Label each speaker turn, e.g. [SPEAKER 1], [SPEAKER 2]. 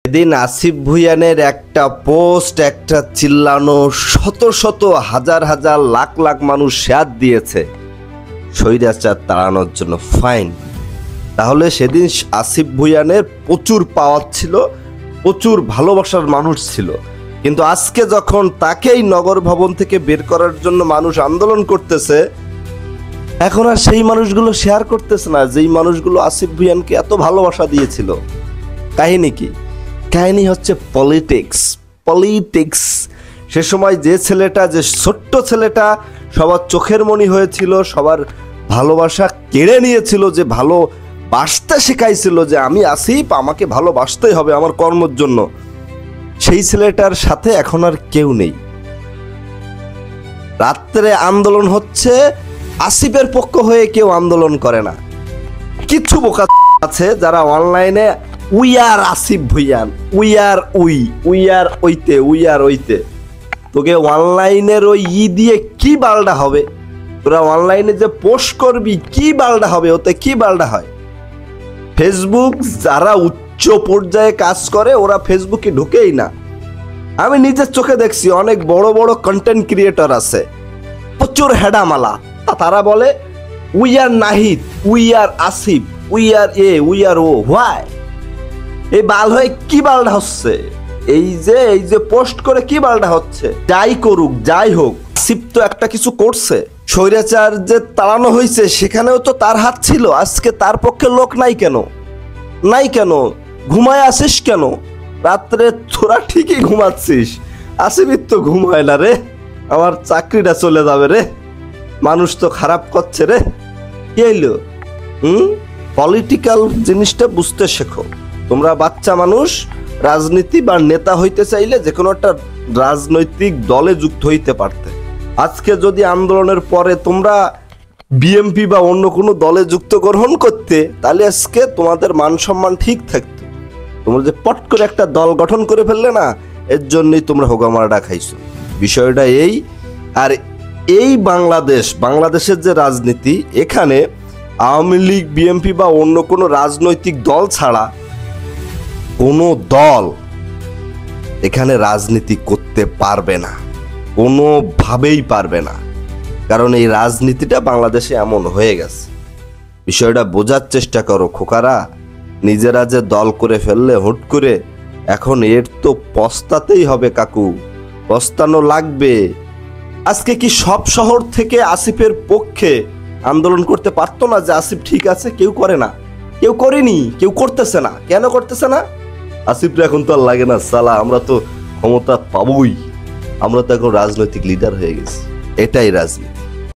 [SPEAKER 1] এদিন আসিফ ভুঁইয়ানের একটা পোস্ট, একটা চিল্লানো, শত শত হাজার হাজার লাখ লাখ মানুষ শেয়ার দিয়েছে স্বৈরাচার তাড়ানোর জন্য। ফাইন, তাহলে সেদিন আসিফ ভুঁইয়ানের প্রচুর পাওয়ার ছিল, প্রচুর ভালোবাসার মানুষ ছিল, কিন্তু আজকে যখন তাকেই নগর ভবন থেকে বের করার জন্য মানুষ আন্দোলন করতেছে, এখন আর সেই মানুষগুলো শেয়ার করতেছে না যেই মানুষগুলো আসিফ ভুঁইয়ানকে এত ভালোবাসা দিয়েছিল। কাহিনী কি? কাহিনী হচ্ছে পলিটিক্স। সে সময় যে ছেলেটা, যে ছোট্ট ছেলেটা সবার চোখের মণি হয়েছিল, সবার ভালোবাসা কেড়ে নিয়েছিল, যে ভালোবাসতে শেখাইছিল যে আমি আসিফ, আমাকে ভালোবাসতেই হবে আমার কর্মের জন্য, সেই ছেলেটার সাথে এখন আর কেউ নেই। রাত্রে আন্দোলন হচ্ছে, আসিফের পক্ষ হয়ে কেউ আন্দোলন করে না। কিছু বোকা আছে যারা অনলাইনে we are Asif Bhuiyan, we are ওইতে। তোকে অনলাইনের ওই দিয়ে কি বালডা হবে? তোরা অনলাইনে যে পোস্ট করবি কি বালডা হবে? ওতে কি বালডা হয়? ফেসবুক যারা উচ্চ পর্যায়ে কাজ করে ওরা ফেসবুকে ঢুকেই না। আমি নিজের চোখে দেখছি অনেক বড় বড় কন্টেন্ট ক্রিয়েটর আছে, প্রচুর হেডামালা, তারা বলে we are Nahid, we are Asif, we are ও। হোয়াই? এই বাল হয়ে কি বালটা হচ্ছে? এই যে পোস্ট করে কি বালটা হচ্ছে? যাই করুক, যাই হোক, আসিফ তো একটা কিছু করছে। স্বৈরাচার যে তাড়ানো হয়েছে সেখানেও তো তার হাত ছিল। আজকে তার পক্ষে লোক নাই কেন? ঘুমায় আসিস কেন? রাত্রে তোরা ঠিকই ঘুমাচ্ছিস, আসিফ তো ঘুমায় না রে। আমার চাকরিটা চলে যাবে রে, মানুষ তো খারাপ করছে রে। কি হইলো? পলিটিক্যাল জিনিসটা বুঝতে শেখো। তোমরা বাচ্চা মানুষ, রাজনীতি বা নেতা হইতে চাইলে যে কোনো একটা রাজনৈতিক দলে যুক্ত হইতে পারতে। আজকে যদি আন্দোলনের পরে তোমরা বিএমপি বা অন্য কোনো দলে যুক্ত গ্রহণ করতে, তাহলে আজকে তোমাদের মান সম্মান ঠিক থাকতো। তোমরা যে পট করে একটা দল গঠন করে ফেললে না, এর জন্যই তোমরা হোগামারাটা খাইছো। বিষয়টা এই। আর এই বাংলাদেশের যে রাজনীতি, এখানে আওয়ামী লীগ, বিএমপি বা অন্য কোনো রাজনৈতিক দল ছাড়া কোনো দল এখানে রাজনীতি করতে পারবে না, কোনোভাবেই পারবে না। কারণ এই রাজনীতিটা বাংলাদেশে এমন হয়ে গেছে। বিষয়টা বোঝার চেষ্টা করো খোকারা। নিজেরা যে দল করে ফেললে হুট করে, এখন এর তো পস্তাতেই হবে কাকু, পস্তানো লাগবে। আজকে কি সব শহর থেকে আসিফের পক্ষে আন্দোলন করতে পারতো না যে আসিফ ঠিক আছে? কেউ করে না, কেউ করেনি, কেউ করতেছে না। কেন করতেছে না? আসিফরা এখন তো আর লাগে না, সালা আমরা তো ক্ষমতা পাবোই, আমরা তো এখন রাজনৈতিক লিডার হয়ে গেছি। এটাই রাজনীতি।